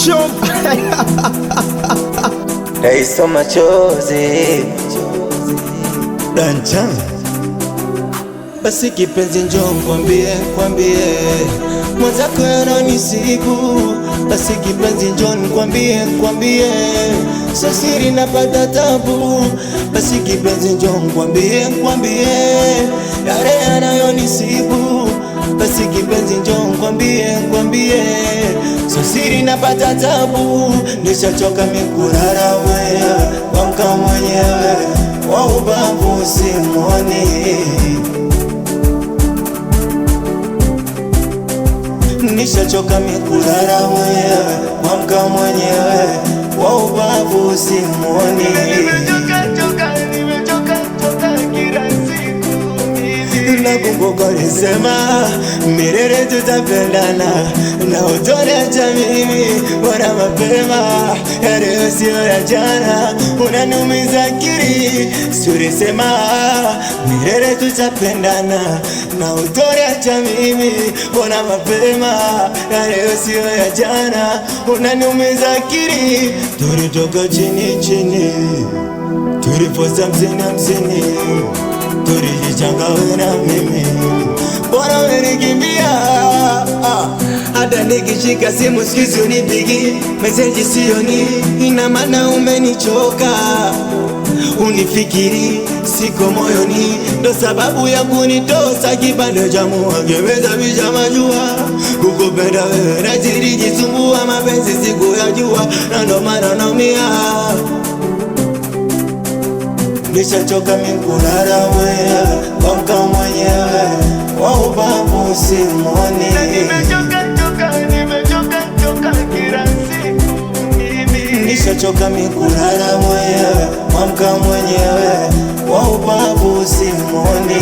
Shop Raiso machozi Danchan. Basi kipenzi njoo kwambie mwenzako yananisibu. Basi kipenzi njoo kwambie sio siri napata tabu. Basi kipenzi njoo kwambie yale yanayonisibu. Basi kipenzi njoo kwambie sio siri napata tabu. Nishachoka mikurara wewe wamka mwenyewe wa ubavu simoni. Nishachoka mikurara wewe wamka mwenyewe wa ubavu simoni. Nakumbuka ulisema milele tutapendana na utoniacha mimi bora mapema. Ya leo sio ya jana, unaniumiza akili. Si ulisema milele tutapendana na utoniacha mimi bora mapema. Ya leo sio ya jana, unaniumiza akili. Tulitoka chini tuliposa 50-50, tulijichanga wewe na mimi, bora umenikimbia. Hata nikishika simu sikizi unipigi message sioni, ina maana umenichoka. Unifikiri siko moyoni, ndo sababu ya kunitosa kipande cha muangeweza bisha majua. Kukupenda wewe nazidi jisumbua, mapenzi siku ya jua na ndo maana naumia. Nishachoka mikurara wewe wamka mwenyewe wa ubavu simoni. Nishachoka mikurara wewe wamka mwenyewe wa ubavu simoni.